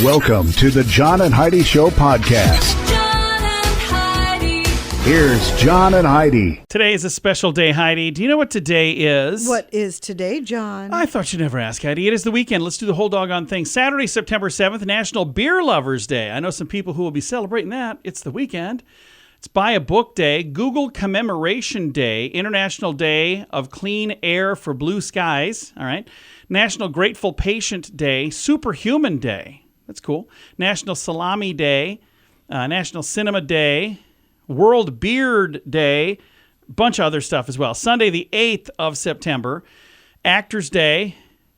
Welcome to the John and Heidi Show podcast. John and Heidi. Here's John and Heidi. Today is a special day, Heidi. Do you know what today is? What is today, John? I thought you'd never ask, Heidi. It is the weekend. Let's do the whole doggone thing. Saturday, September 7th, National Beer Lovers Day. I know some people who will be celebrating that. It's the weekend. It's Buy a Book Day, Google Commemoration Day, International Day of Clean Air for Blue Skies, all right? National Grateful Patient Day, Superhuman Day. That's cool. National Salami Day, National Cinema Day, World Beard Day, bunch of other stuff as well. Sunday, the 8th of September, Actors Day,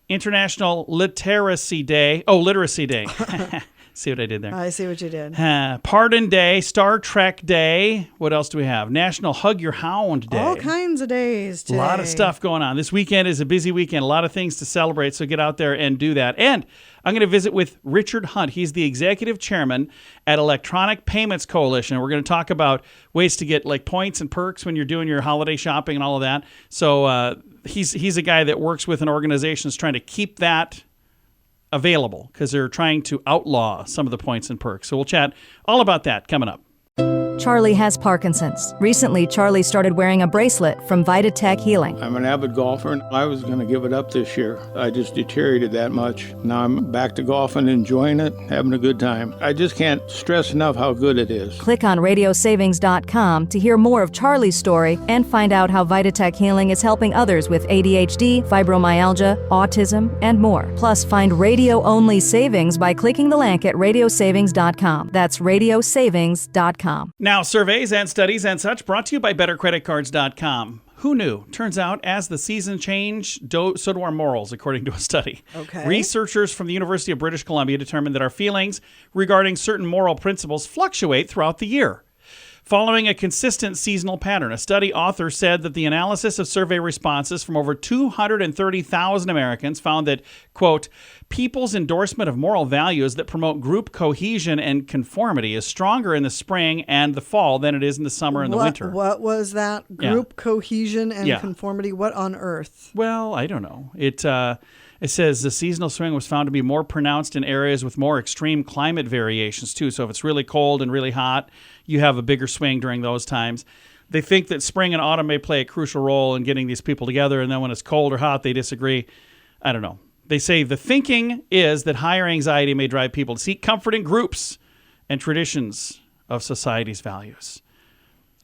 International Literacy Day. Oh, Literacy Day. See what I did there? I see what you did. Pardon Day, Star Trek Day. What else do we have? National Hug Your Hound Day. All kinds of days today. A lot of stuff going on. This weekend is a busy weekend. A lot of things to celebrate, so get out there and do that. And I'm going to visit with Richard Hunt. He's the executive chairman at Electronic Payments Coalition. We're going to talk about ways to get like points and perks when you're doing your holiday shopping and all of that. So he's a guy that works with an organization that's trying to keep that available because they're trying to outlaw some of the points and perks. So we'll chat all about that coming up. Charlie has Parkinson's. Recently, Charlie started wearing a bracelet from VitaTech Healing. I'm an avid golfer, and I was going to give it up this year. I just deteriorated that much. Now I'm back to golfing, enjoying it, having a good time. I just can't stress enough how good it is. Click on radiosavings.com to hear more of Charlie's story and find out how VitaTech Healing is helping others with ADHD, fibromyalgia, autism, and more. Plus, find radio-only savings by clicking the link at radiosavings.com. That's radiosavings.com. Now, surveys and studies and such brought to you by BetterCreditCards.com. Who knew? Turns out, as the season change, so do our morals, according to a study. Okay. Researchers from the University of British Columbia determined that our feelings regarding certain moral principles fluctuate throughout the year. Following a consistent seasonal pattern, a study author said that the analysis of survey responses from over 230,000 Americans found that, quote, people's endorsement of moral values that promote group cohesion and conformity is stronger in the spring and the fall than it is in the summer and the winter. What was that? Group cohesion and conformity? What on earth? Well, I don't know. It says the seasonal swing was found to be more pronounced in areas with more extreme climate variations, too. So if it's really cold and really hot, you have a bigger swing during those times. They think that spring and autumn may play a crucial role in getting these people together, and then when it's cold or hot, they disagree. I don't know. They say the thinking is that higher anxiety may drive people to seek comfort in groups and traditions of society's values.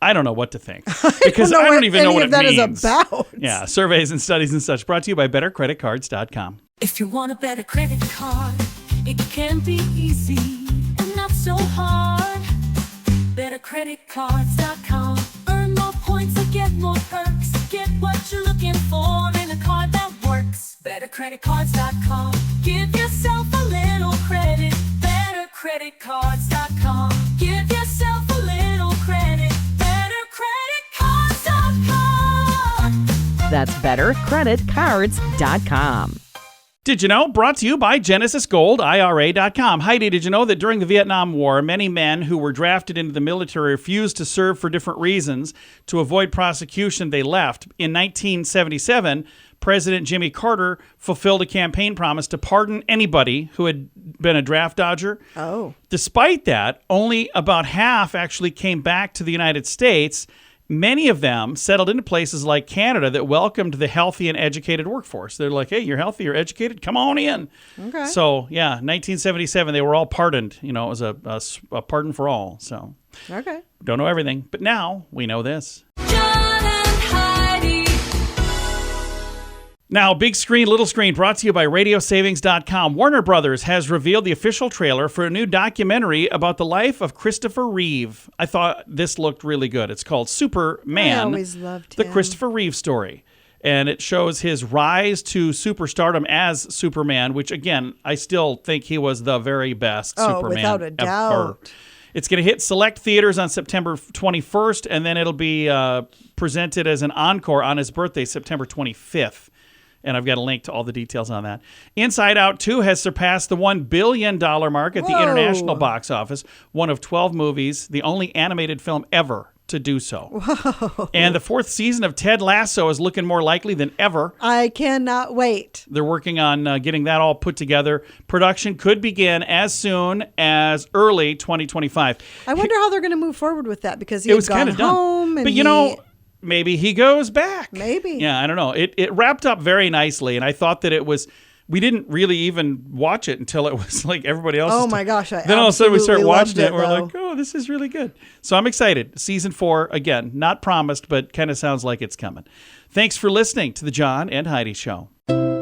I don't know what to think because I don't even know what it means. Is about. Yeah, surveys and studies and such brought to you by BetterCreditCards.com. If you want a better credit card, it can be easy and not so hard. BetterCreditCards.com. Earn more points and get more perks. Get what you're looking for in a card that works. BetterCreditCards.com. Give yourself a little credit. BetterCreditCards.com. Give yourself a little credit. BetterCreditCards.com. That's BetterCreditCards.com. Did you know? Brought to you by GenesisGoldIRA.com. Heidi, did you know that during the Vietnam War, many men who were drafted into the military refused to serve for different reasons? To avoid prosecution, they left. In 1977, President Jimmy Carter fulfilled a campaign promise to pardon anybody who had been a draft dodger. Oh. Despite that, only about half actually came back to the United States. Many of them settled into places like Canada that welcomed the healthy and educated workforce. They're like, hey, you're healthy, you're educated, come on in. Okay. So, yeah, 1977, they were all pardoned. You know, it was a pardon for all. So, Okay. don't know everything. But now we know this. John and Heidi. Now, Big Screen, Little Screen, brought to you by RadioSavings.com. Warner Brothers has revealed the official trailer for a new documentary about the life of Christopher Reeve. I thought this looked really good. It's called Superman, I always loved the him. Christopher Reeve story. And it shows his rise to superstardom as Superman, which, again, I still think he was the very best Superman without a ever. doubt. It's going to hit select theaters on September 21st, and then it'll be presented as an encore on his birthday, September 25th. And I've got a link to all the details on that. Inside Out 2 has surpassed the $1 billion mark at the international box office. One of 12 movies, the only animated film ever to do so. Whoa. And the 4th season of Ted Lasso is looking more likely than ever. I cannot wait. They're working on getting that all put together. Production could begin as soon as early 2025. I wonder how they're going to move forward with that, because he It was had gone kind of home. done. And But maybe he goes back. Maybe. Yeah, I don't know. It wrapped up very nicely, and I thought that it was. We didn't really even watch it until it was like everybody else. Oh my gosh! Then all of a sudden we start watching it, and we're though. like, "Oh, this is really good." So I'm excited. Season 4 again, not promised, but kind of sounds like it's coming. Thanks for listening to the John and Heidi Show.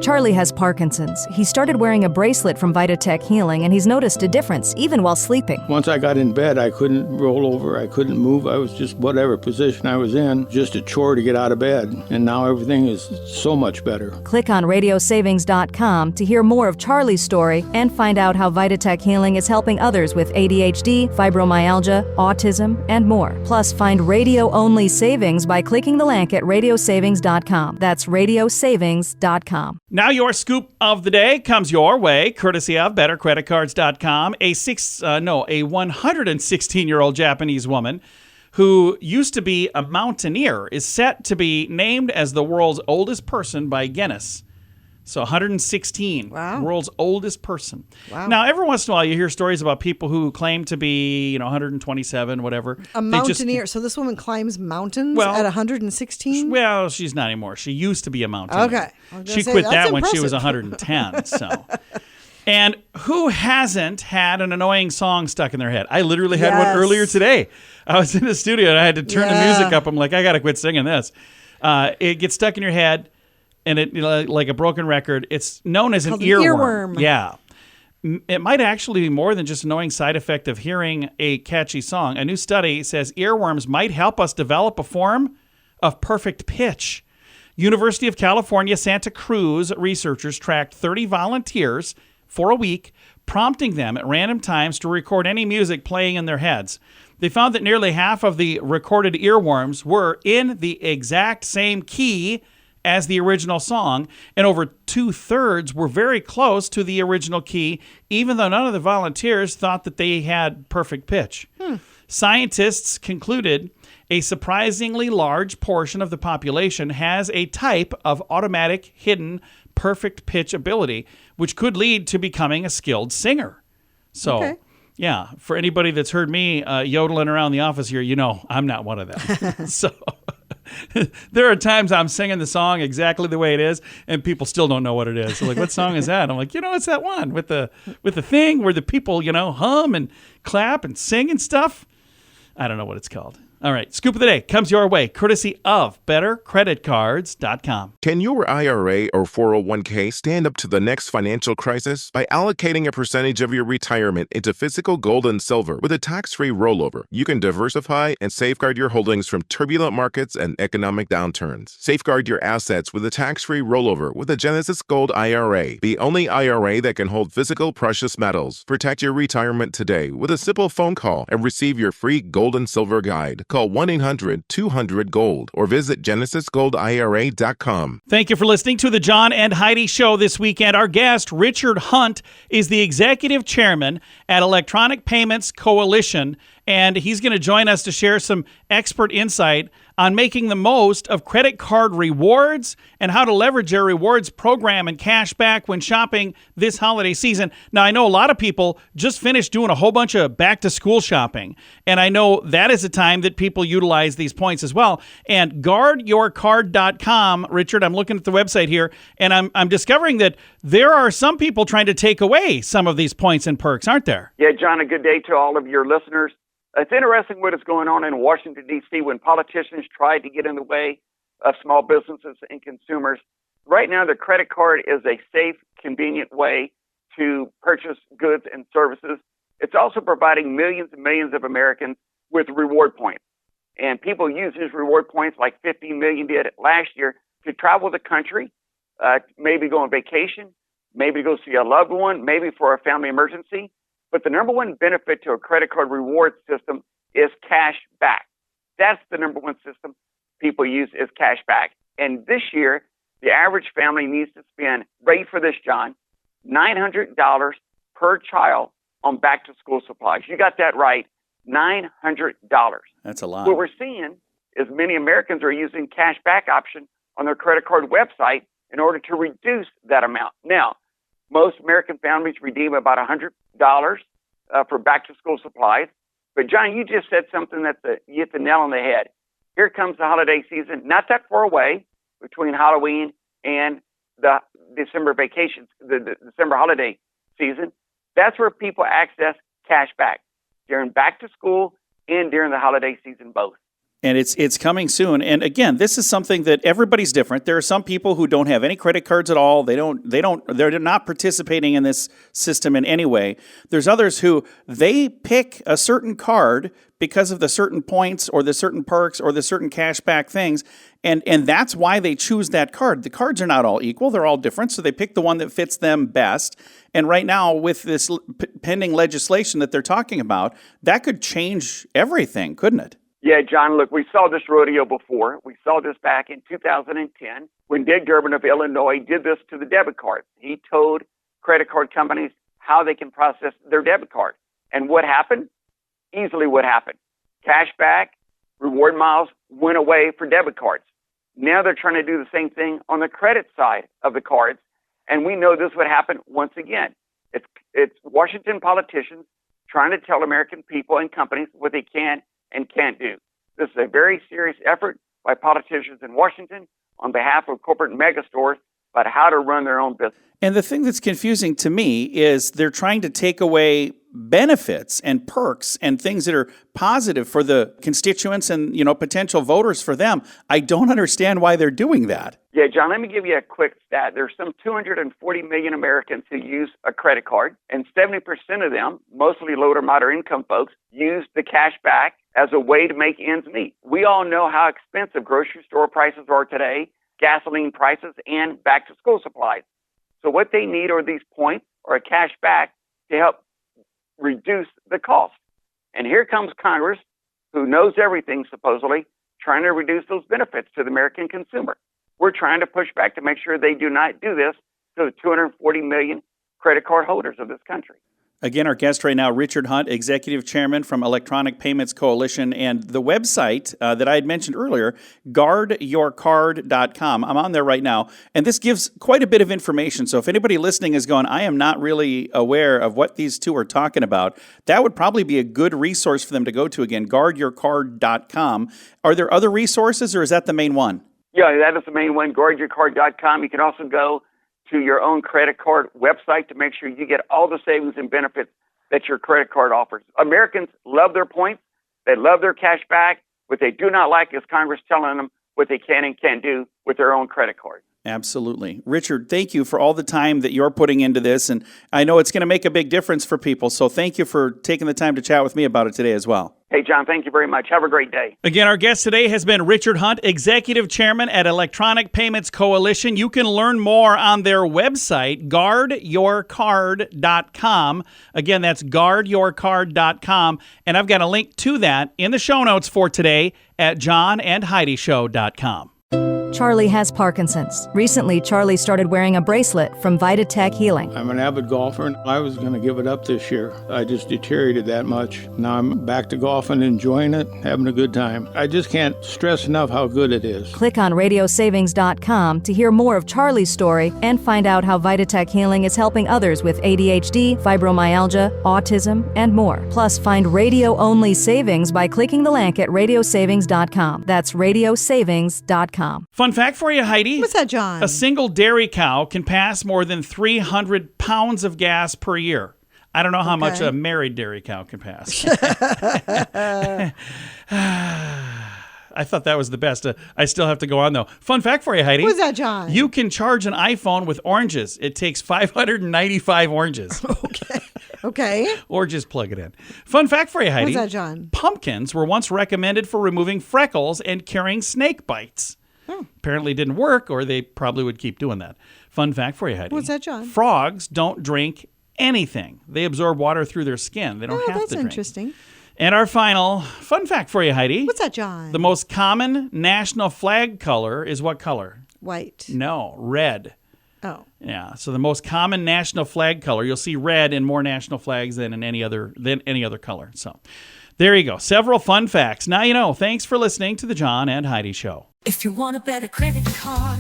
Charlie has Parkinson's. He started wearing a bracelet from Vitatech Healing, and he's noticed a difference even while sleeping. Once I got in bed, I couldn't roll over. I couldn't move. I was just whatever position I was in, just a chore to get out of bed. And now everything is so much better. Click on radiosavings.com to hear more of Charlie's story and find out how Vitatech Healing is helping others with ADHD, fibromyalgia, autism, and more. Plus, find radio-only savings by clicking the link at radiosavings.com. That's radiosavings.com. Now your scoop of the day comes your way, courtesy of BetterCreditCards.com. A 116-year-old Japanese woman who used to be a mountaineer is set to be named as the world's oldest person by Guinness. So 116, wow. World's oldest person. Wow. Now, every once in a while, you hear stories about people who claim to be, 127, whatever. A mountaineer. So this woman climbs mountains at 116? Well, she's not anymore. She used to be a mountaineer. Okay. She quit that when she was 110. So, and who hasn't had an annoying song stuck in their head? I literally had one earlier today. I was in the studio and I had to turn the music up. I'm like, I got to quit singing this. It gets stuck in your head. And it, like a broken record, it's known as an earworm. Yeah. It might actually be more than just an annoying side effect of hearing a catchy song. A new study says earworms might help us develop a form of perfect pitch. University of California, Santa Cruz researchers tracked 30 volunteers for a week, prompting them at random times to record any music playing in their heads. They found that nearly half of the recorded earworms were in the exact same key as the original song, and over 2/3 were very close to the original key, even though none of the volunteers thought that they had perfect pitch. Scientists concluded a surprisingly large portion of the population has a type of automatic hidden perfect pitch ability, which could lead to becoming a skilled singer. So, yeah, for anybody that's heard me yodeling around the office here, I'm not one of them. So there are times I'm singing the song exactly the way it is, and people still don't know what it is. They're like, what song is that? I'm like, it's that one with the thing where the people, hum and clap and sing and stuff. I don't know what it's called. All right, scoop of the day comes your way, courtesy of BetterCreditCards.com. Can your IRA or 401k stand up to the next financial crisis? By allocating a percentage of your retirement into physical gold and silver with a tax-free rollover, you can diversify and safeguard your holdings from turbulent markets and economic downturns. Safeguard your assets with a tax-free rollover with a Genesis Gold IRA, the only IRA that can hold physical precious metals. Protect your retirement today with a simple phone call and receive your free gold and silver guide. Call 1-800-200-GOLD or visit GenesisGoldIRA.com. Thank you for listening to the John and Heidi Show this weekend. Our guest, Richard Hunt, is the executive chairman at Electronic Payments Coalition, and he's going to join us to share some expert insight on making the most of credit card rewards and how to leverage their rewards program and cash back when shopping this holiday season. Now, I know a lot of people just finished doing a whole bunch of back-to-school shopping, and I know that is a time that people utilize these points as well. And guardyourcard.com, Richard, I'm looking at the website here, and I'm discovering that there are some people trying to take away some of these points and perks, aren't there? Yeah, John, a good day to all of your listeners. It's interesting what is going on in Washington, D.C. when politicians try to get in the way of small businesses and consumers. Right now, the credit card is a safe, convenient way to purchase goods and services. It's also providing millions and millions of Americans with reward points. And people use these reward points, like 50 million did last year, to travel the country, maybe go on vacation, maybe go see a loved one, maybe for a family emergency. But the number one benefit to a credit card reward system is cash back. That's the number one system people use is cash back. And this year, the average family needs to spend, ready for this, John, $900 per child on back-to-school supplies. You got that right. $900. That's a lot. What we're seeing is many Americans are using cash back option on their credit card website in order to reduce that amount. Now, most American families redeem about $100 for back-to-school supplies. But, John, you just said something you hit the nail on the head. Here comes the holiday season, not that far away between Halloween and the December vacations, the December holiday season. That's where people access cash back during back-to-school and during the holiday season both. And it's coming soon. And again, this is something that everybody's different. There are some people who don't have any credit cards at all. They're not participating in this system in any way. There's others who they pick a certain card because of the certain points or the certain perks or the certain cashback things. And that's why they choose that card. The cards are not all equal. They're all different. So they pick the one that fits them best. And right now, with this pending legislation that they're talking about, that could change everything, couldn't it? Yeah, John, look, we saw this rodeo before. We saw this back in 2010 when Dick Durbin of Illinois did this to the debit card. He told credit card companies how they can process their debit card. And what happened? Easily what happened. Cashback, reward miles went away for debit cards. Now they're trying to do the same thing on the credit side of the cards. And we know this would happen once again. It's Washington politicians trying to tell American people and companies what they can and can't do. This is a very serious effort by politicians in Washington on behalf of corporate megastores about how to run their own business. And the thing that's confusing to me is they're trying to take away benefits and perks and things that are positive for the constituents and, potential voters for them. I don't understand why they're doing that. Yeah, John, let me give you a quick stat. There's some 240 million Americans who use a credit card, and 70% of them, mostly low to moderate income folks, use the cash back as a way to make ends meet. We all know how expensive grocery store prices are today, gasoline prices, and back-to-school supplies. So what they need are these points or a cash back to help reduce the cost. And here comes Congress, who knows everything, supposedly, trying to reduce those benefits to the American consumer. We're trying to push back to make sure they do not do this to the 240 million credit card holders of this country. Again, our guest right now, Richard Hunt, Executive Chairman from Electronic Payments Coalition, and the website that I had mentioned earlier, guardyourcard.com. I'm on there right now, and this gives quite a bit of information. So if anybody listening is going, I am not really aware of what these two are talking about, that would probably be a good resource for them to go to. Again, guardyourcard.com. Are there other resources, or is that the main one? Yeah, that is the main one, guardyourcard.com. You can also go to your own credit card website to make sure you get all the savings and benefits that your credit card offers. Americans love their points. They love their cash back. What they do not like is Congress telling them what they can and can't do with their own credit card. Absolutely. Richard, thank you for all the time that you're putting into this. And I know it's going to make a big difference for people. So thank you for taking the time to chat with me about it today as well. Hey, John, thank you very much. Have a great day. Again, our guest today has been Richard Hunt, Executive Chairman at Electronic Payments Coalition. You can learn more on their website, guardyourcard.com. Again, that's guardyourcard.com. And I've got a link to that in the show notes for today at johnandheidishow.com. Charlie has Parkinson's. Recently, Charlie started wearing a bracelet from VitaTech Healing. I'm an avid golfer, and I was going to give it up this year. I just deteriorated that much. Now I'm back to golfing, enjoying it, having a good time. I just can't stress enough how good it is. Click on radiosavings.com to hear more of Charlie's story and find out how VitaTech Healing is helping others with ADHD, fibromyalgia, autism, and more. Plus, find radio-only savings by clicking the link at radiosavings.com. That's radiosavings.com. Fun fact for you, Heidi. What's that, John? A single dairy cow can pass more than 300 pounds of gas per year. I don't know how much a married dairy cow can pass. I thought that was the best. I still have to go on, though. Fun fact for you, Heidi. What's that, John? You can charge an iPhone with oranges. It takes 595 oranges. Okay. Or just plug it in. Fun fact for you, Heidi. What's that, John? Pumpkins were once recommended for removing freckles and curing snake bites. Apparently it didn't work, or they probably would keep doing that. Fun fact for you, Heidi. What's that, John? Frogs don't drink anything. They absorb water through their skin. They don't have to drink. That's interesting. And our final fun fact for you, Heidi. What's that, John? The most common national flag color is what color? White. No, red. Oh. Yeah. So the most common national flag color, you'll see red in more national flags than in any other color. So There you go. Several fun facts. Now you know. Thanks for listening to the John and Heidi Show. If you want a better credit card,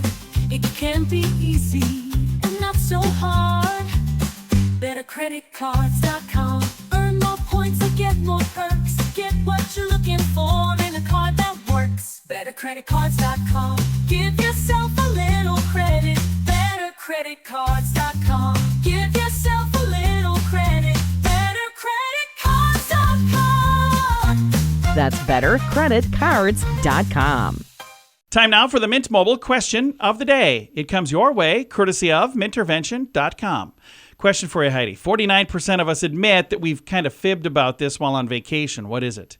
it can be easy and not so hard. BetterCreditCards.com. Earn more points and get more perks. Get what you're looking for in a card that works. BetterCreditCards.com. Give yourself a little credit. BetterCreditCards.com. Give yourself a little credit. BetterCreditCards.com. That's BetterCreditCards.com. Time now for the Mint Mobile question of the day. It comes your way, courtesy of Mintervention.com. Question for you, Heidi. 49% of us admit that we've kind of fibbed about this while on vacation. What is it?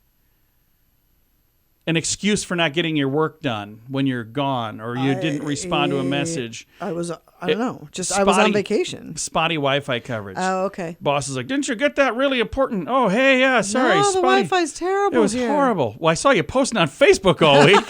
An excuse for not getting your work done when you're gone, or you didn't respond to a message. I was on vacation. Spotty Wi-Fi coverage. Oh, okay. Boss is like, didn't you get that really important? Oh, hey, yeah, sorry. No, the spotty. Wi-Fi's terrible. It was horrible. Well, I saw you posting on Facebook all week.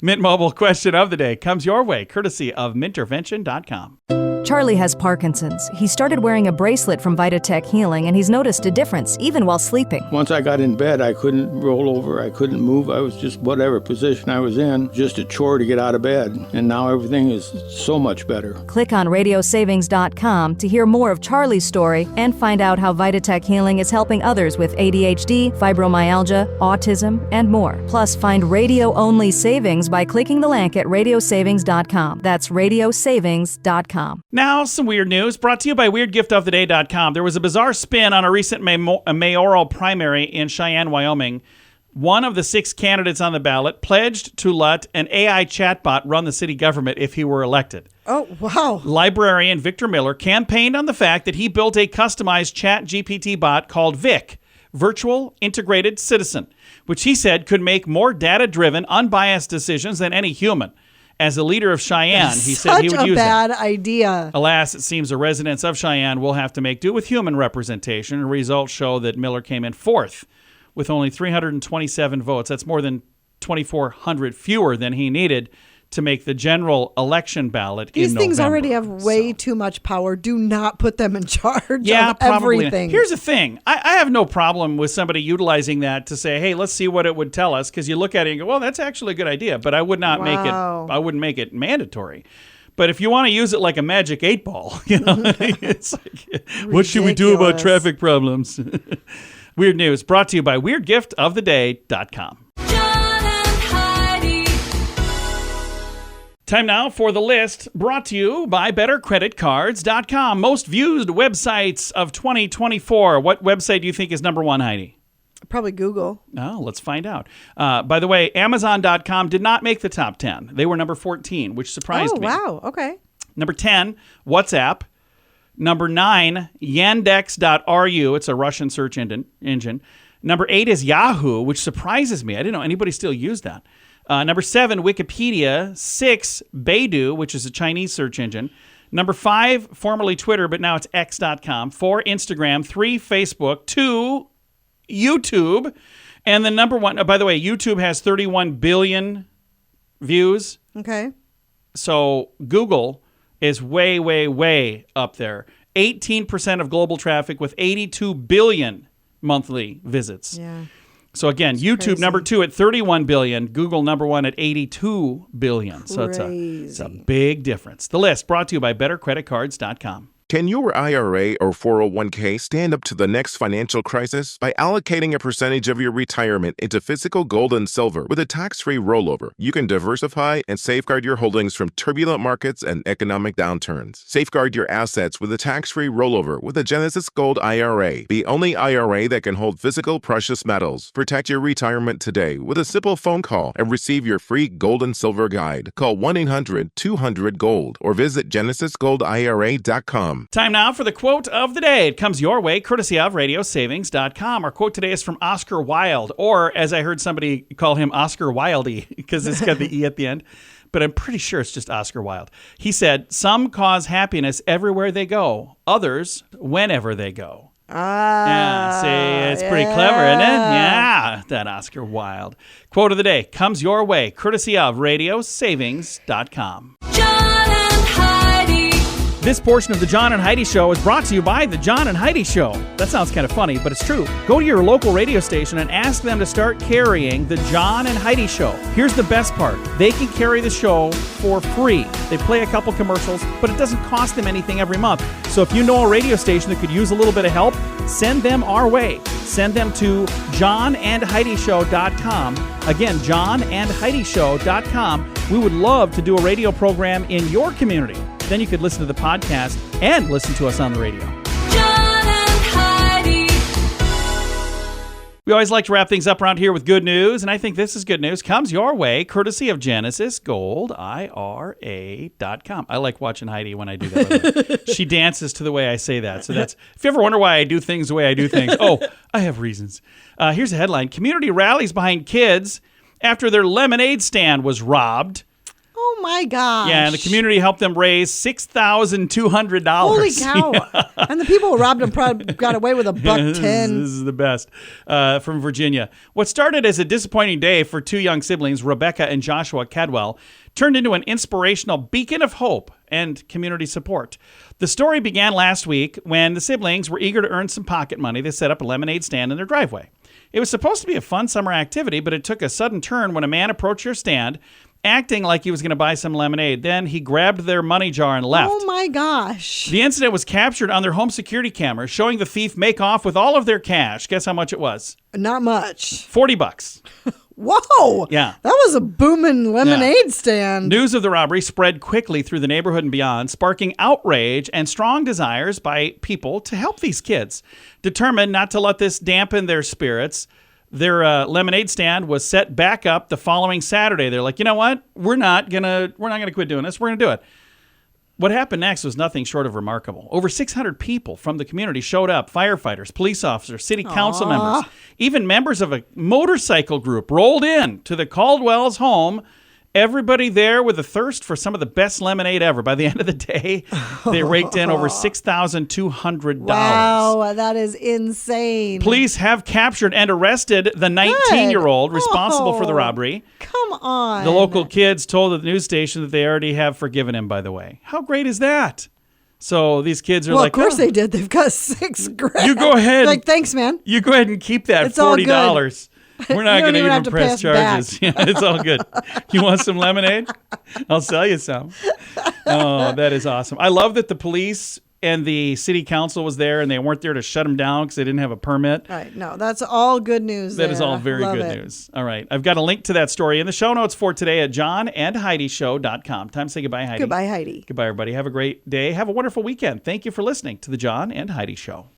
Mint Mobile question of the day comes your way, courtesy of Mintervention.com. Charlie has Parkinson's. He started wearing a bracelet from Vitatech Healing, and he's noticed a difference, even while sleeping. Once I got in bed, I couldn't roll over. I couldn't move. I was just whatever position I was in, just a chore to get out of bed. And now everything is so much better. Click on radiosavings.com to hear more of Charlie's story and find out how Vitatech Healing is helping others with ADHD, fibromyalgia, autism, and more. Plus, find radio-only savings by clicking the link at radiosavings.com. That's radiosavings.com. Now, some weird news brought to you by WeirdGiftOfTheDay.com. There was a bizarre spin on a recent mayoral primary in Cheyenne, Wyoming. One of the 6 candidates on the ballot pledged to let an AI chatbot run the city government if he were elected. Oh, wow. Librarian Victor Miller campaigned on the fact that he built a customized chat GPT bot called VIC, Virtual Integrated Citizen, which he said could make more data-driven, unbiased decisions than any human. As a leader of Cheyenne, he said he would use it. Such a bad idea. Alas, it seems the residents of Cheyenne will have to make do with human representation. And results show that Miller came in 4th with only 327 votes. That's more than 2,400 fewer than he needed to make the general election ballot in November. These things already have way too much power. Do not put them in charge of probably everything. Here's the thing. I have no problem with somebody utilizing that to say, hey, let's see what it would tell us, because you look at it and go, well, that's actually a good idea, but I would not I wouldn't make it mandatory. But if you want to use it like a magic 8-ball, it's like, what should we do about traffic problems? Weird news brought to you by WeirdGiftOfTheDay.com. Time now for the list brought to you by BetterCreditCards.com. Most viewed websites of 2024. What website do you think is number 1, Heidi? Probably Google. Oh, let's find out. By the way, Amazon.com did not make the top 10. They were number 14, which surprised me. Oh, wow. Okay. Number 10, WhatsApp. Number 9, Yandex.ru. It's a Russian search engine. Number 8 is Yahoo, which surprises me. I didn't know anybody still used that. Number 7, Wikipedia. 6, Baidu, which is a Chinese search engine. Number 5, formerly Twitter, but now it's X.com. 4, Instagram. 3, Facebook. 2, YouTube. And the number 1, by the way, YouTube has 31 billion views. Okay. So Google is way, way, way up there. 18% of global traffic with 82 billion monthly visits. Yeah. So again, that's YouTube crazy. Number 2 at 31 billion, Google number 1 at 82 billion. Crazy. So it's a big difference. The list brought to you by BetterCreditCards.com. Can your IRA or 401k stand up to the next financial crisis? By allocating a percentage of your retirement into physical gold and silver with a tax-free rollover, you can diversify and safeguard your holdings from turbulent markets and economic downturns. Safeguard your assets with a tax-free rollover with a Genesis Gold IRA, the only IRA that can hold physical precious metals. Protect your retirement today with a simple phone call and receive your free gold and silver guide. Call 1-800-200-GOLD or visit genesisgoldira.com. Time now for the quote of the day. It comes your way, courtesy of radiosavings.com. Our quote today is from Oscar Wilde, or as I heard somebody call him, Oscar Wildy, because it's got the E at the end. But I'm pretty sure it's just Oscar Wilde. He said, some cause happiness everywhere they go, others whenever they go. Yeah, see, it's pretty clever, isn't it? Yeah, that Oscar Wilde. Quote of the day comes your way, courtesy of radiosavings.com. John and Heidi. This portion of the John and Heidi Show is brought to you by the John and Heidi Show. That sounds kind of funny, but it's true. Go to your local radio station and ask them to start carrying the John and Heidi Show. Here's the best part. They can carry the show for free. They play a couple commercials, but it doesn't cost them anything every month. So if you know a radio station that could use a little bit of help, send them our way. Send them to johnandheidishow.com. Again, johnandheidishow.com. We would love to do a radio program in your community. Then you could listen to the podcast and listen to us on the radio. John and Heidi. We always like to wrap things up around here with good news, and I think this is good news. Comes your way, courtesy of GenesisGoldIRA.com. I like watching Heidi when I do that. By the way. She dances to the way I say that. So that's, if you ever wonder why I do things the way I do things, I have reasons. Here's a headline. Community rallies behind kids after their lemonade stand was robbed. Oh my gosh. Yeah, and the community helped them raise $6,200. Holy cow. Yeah. And the people who robbed them probably got away with $1.10. This is the best. From Virginia. What started as a disappointing day for two young siblings, Rebecca and Joshua Cadwell, turned into an inspirational beacon of hope and community support. The story began last week when the siblings were eager to earn some pocket money. They set up a lemonade stand in their driveway. It was supposed to be a fun summer activity, but it took a sudden turn when a man approached their stand, acting like he was going to buy some lemonade. Then he grabbed their money jar and left. Oh my gosh. The incident was captured on their home security cameras, showing the thief make off with all of their cash. Guess how much it was? Not much. $40. Whoa. Yeah. That was a booming lemonade stand. News of the robbery spread quickly through the neighborhood and beyond, sparking outrage and strong desires by people to help these kids. Determined not to let this dampen their spirits, their lemonade stand was set back up the following Saturday. They're like, you know what? We're not gonna quit doing this. We're gonna do it. What happened next was nothing short of remarkable. Over 600 people from the community showed up: firefighters, police officers, city council members, even members of a motorcycle group rolled in to the Caldwell's home. Everybody there with a thirst for some of the best lemonade ever. By the end of the day, they raked in over $6,200. Wow, that is insane. Police have captured and arrested the 19-year-old responsible for the robbery. Come on. The local kids told the news station that they already have forgiven him, by the way. How great is that? So these kids are well, like, of course they did. They've got $6,000. You go ahead. Like, thanks, man. You go ahead and keep that It's all $40. We're not going to even press charges. Back. Yeah, it's all good. You want some lemonade? I'll sell you some. Oh, that is awesome. I love that the police and the city council was there, and they weren't there to shut them down because they didn't have a permit. Right. No, that's all good news. That is all very good news. All right. I've got a link to that story in the show notes for today at johnandheidishow.com. Time to say goodbye, Heidi. Goodbye, Heidi. Goodbye, everybody. Have a great day. Have a wonderful weekend. Thank you for listening to the John and Heidi Show.